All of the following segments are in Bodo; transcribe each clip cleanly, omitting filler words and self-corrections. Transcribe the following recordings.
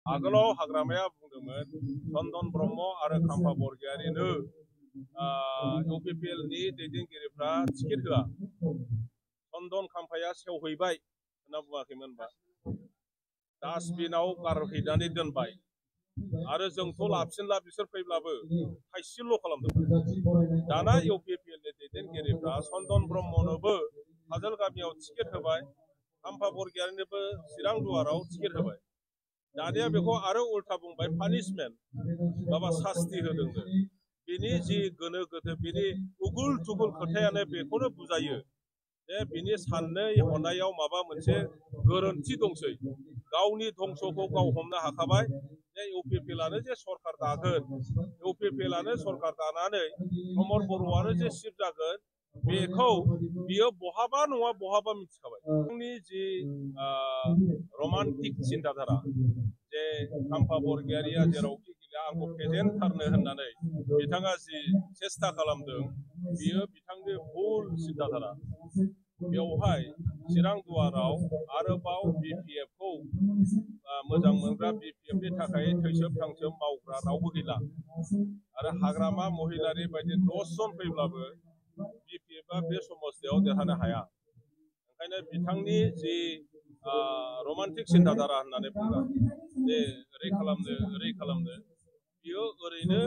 आगोलाव हाग्रामाया बुंदोंमोन चन्दन ब्रह्म आरो खाम्फा बरगयारिनो इउपिपिएलनि दैदेनगिरिफ्रा टिकेट होआ। चन्दन खाम्फाया सेवहैबाय होनना बुङाखैमोनबा डास्टबिनाव गारहैनानै दोनबाय आरो जोंथ' लाबसिनला बिसोर फैब्लाबो थाइसेल' खालामदोंमोन। दाना इउपिपिएलनि दैदेनगिरिफ्रा चन्दन ब्रह्मनोबो काजोलगामियाव टिकेट होबाय, खाम्फा बरगयारिनोबो चिरां दुवाराव टिकेट होबाय। दानिया बेखौ आरो उल्था बुंबाय पानिशमेन्ट माबा सास्ति होदोंनो। बिनि जि गोनो गोथो बिनि उगुल थुगुल खोथायानो बेखौनो बुजायो जे बिनि साननाय हनायाव माबा मोनसे गोरोन्थि दंसै। गावनि धंस'खौ गाव हमनो हाखाबाय जे इउपिपिएलआनो जे सरकार दागोन, इउपिपिएलआनो सरकार दानानै प्रमद बर'आनो जे चिफ जागोन बेखौ बियो बहाबा नङा बहाबा मिथिखाबाय। जोंनि जि रमान्टिक चिन्ताधारा जे खाम्फा बरगयारिया जेरावखि गैया आंखौ फेजेनथारनो होननानै बिथाङा जि सेस्था खालामदों बियो बिथांनि भुल चिन्ताधारा। बेवहाय चिरां दुवाराव आरोबाव बिपिएफखौ मोजां मोनग्रा बिपिएफनि थाखाय थैसोब थांसोब मावग्रा रावबो गैला आरो हाग्रामा महिलारि बायदि 10 जन फैब्लाबो बिपिएफआ बे समस्यायाव देरहानो हाया। ओंखायनो बिथांनि जि रमान्टिक चिन्ताधारा होननानै बुंदों जे ओरै खालामनो बियो ओरैनो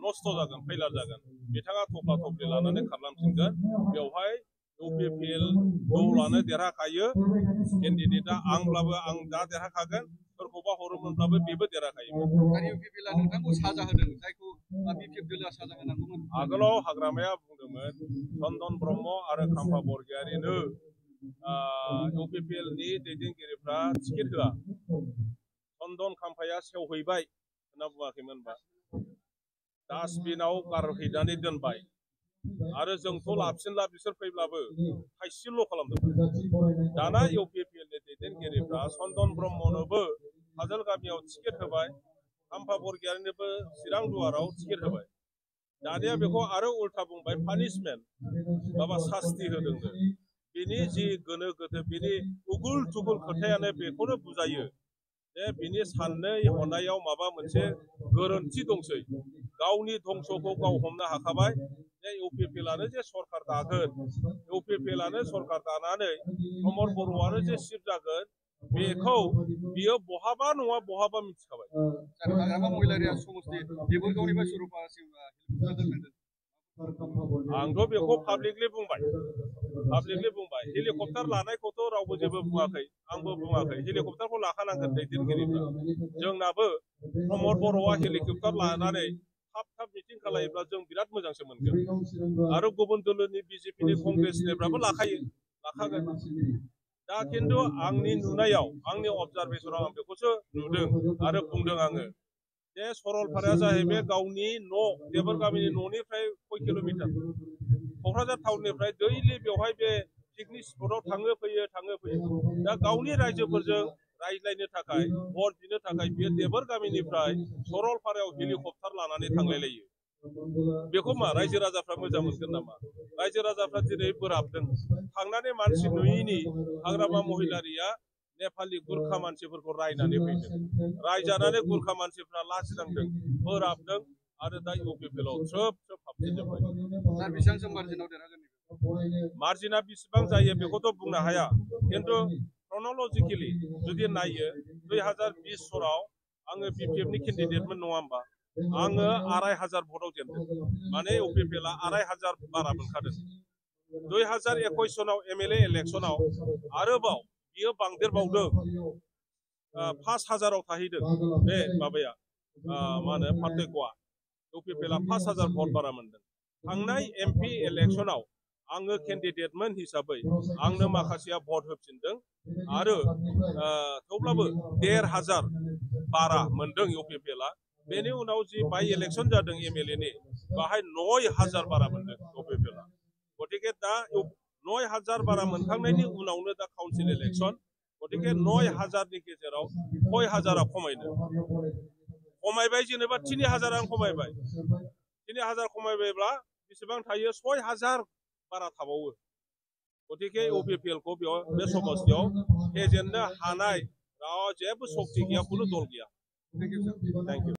नस्थ' जागोन, फैलार जागोन। बिथाङा थफ्ला थफ्लि लानानै खारलांफिनगोन। बेवहाय इउपिपिएल दलानो देरहाखायो। केन्डिडेटआ आंब्लाबो आं दा देरहाखागोन, सोरखौबा हरोमोनब्लाबो बेबो देरहाखायोमोन। इउपिपिएलआ नोंथांखौ साजा होदों जायखौ बिपिएफ दोलोआ साजा होनांगौमोन। आगोलाव हाग्रामाया बुंदोंमोन चन्दन ब्रह्म आरो खाम्फा बरगयारिनो इउपिपिएलनि दैदेनगिरिफ्रा टिकेट होआ। चन्दन खाम्फाया सेवहैबाय होनना बुङाखैमोनबा डास्टबिनाव गारहैनानै दोनबाय आरो जोंथ' लाबसिनला बिसोर फैब्लाबो थाइसेल' खालामदोंमोन। दाना इउपिपिएलनि दैदेनगिरिफ्रा चन्दन ब्रह्मनोबो काजोलगामियाव टिकेट होबाय, खाम्फा बरगयारिनोबो चिरां दुवाराव टिकेट होबाय। दानिया बेखौ आरो उल्था बुंबाय पानिशमेन्ट माबा सास्ति होदोंनो। बिनि जि गोनो गोथो बिनि उगुल थुगुल खोथायानो बेखौनो बुजायो जे बिनि साननाय हनायाव माबा मोनसे गोरोन्थि दंसै। गावनि धंस'खौ गाव हमनो हाखाबाय जे इउपिपिएलआनो जे सरकार दागोन, इउपिपिएलआनो सरकार दानानै प्रमद बर'आनो जे चिफ जागोन बेखौ बियो बहाबा नङा बहाबा मिथिखाबाय। हाग्रामा महिलारिया समस्ति देबोरगावनिफ्राय सरलपारासिम आंथ' बेखौ पाब्लिकलि बुंबाय, हेलिकप्टार लानायखौथ' रावबो जेबो बुङाखै, आंबो बुङाखै। हेलिकप्टारखौ लाखानांगोन दैदेनगिरिफ्रा। जोंनाबो प्रमद बर'आ हेलिकप्टार लानानै थाब मिटिं खालायोब्ला जों बिराद मोजांसो मोनगोन आरो गुबुन दोलोनि बिजेपिनि कंग्रेसनिफ्राबो लाखागोन। दा खिन्थु आंनि नुनायाव आंनि अबजारभेसनाव आं बेखौसो नुदों आरो बुंदों आङो जे सरलपाराया जाहैबाय गावनि न' देबोरगामिनि न'निफ्राय कय किल'मिटार, क'क्राझार टाउननिफ्राय दैलि बेवहाय बे पिकनिक स्पटआव थाङो फैयो। दा गावनि रायजोफोरजों रायज्लायनो थाखाय भट बिनो थाखाय बियो देबोरगामिनिफ्राय सरलपारायाव हेलिकप्टार लानानै थांलायलायो। बेखौ मा रायजो राजाफ्रा मोजां मोनगोन नामा? रायजो राजाफ्रा दिनै बोराबदों। थांनानै मानसि नुयैनि हाग्रामा महिलारिया नेपालि गुरखा मानसिफोरखौ रायनानै फैदों। रायजानानै गुरखा मानसिफ्रा लाजिनांदों, बोराबदों आरो दा इउपिपिएलआव थ्रोब हाबफिनजोब्बाय। बेसेबांसो मार्जिनाव देरहागोन? मार्जिना बेसेबां जायो बेखौथ' बुंनो हाया, खिन्थु क्रन'लजिकेलि जुदि नायो 2020 सनाव आङो बिपिएफनि केन्डिडेटमोन नङा होमबा? आङो 2500 भटआव जेनदों, माने इउपिपिएलआ 2500 बारा मोनखादों। 2021 सनाव एमएलए इलेक्सनाव आरोबाव बियो बांदेरबावदों, 5000आव थाहैदों बे माबाया मा होनो पार्थक्यआ। इउपिपिएलआ 5000 भट बारा मोनदों। थांनाय एमपि इलेक्सनाव आङो केन्डिडेटमोन हिसाबै आंनो माखासेया भट होफिनदों आरो थेवब्लाबो 1500 बारा मोनदों इउपिपिएलआ। बेनि उनाव जि बाइ इलेक्सन जादों एमएलएनि बाहाय 9000 बारा मोनदों इउपिपिएलआ। गतिके दा 9000 बारा मोनखांनायनि उनावनो दा काउन्सिल इलेक्सन, गतिके 9000नि गेजेराव 6000आ खमायबाय जेनेबा 3000 खमायबाय। 3000 खमायबायब्ला बेसेबां थायो? 6000 बारा थाबावो। गतिके इउपिपिएलखौ बेयाव बे समस्तियाव फेजेननो हानाय जेबो सक्ति गैया खुनु दल गैया Thank you, sir. Thank you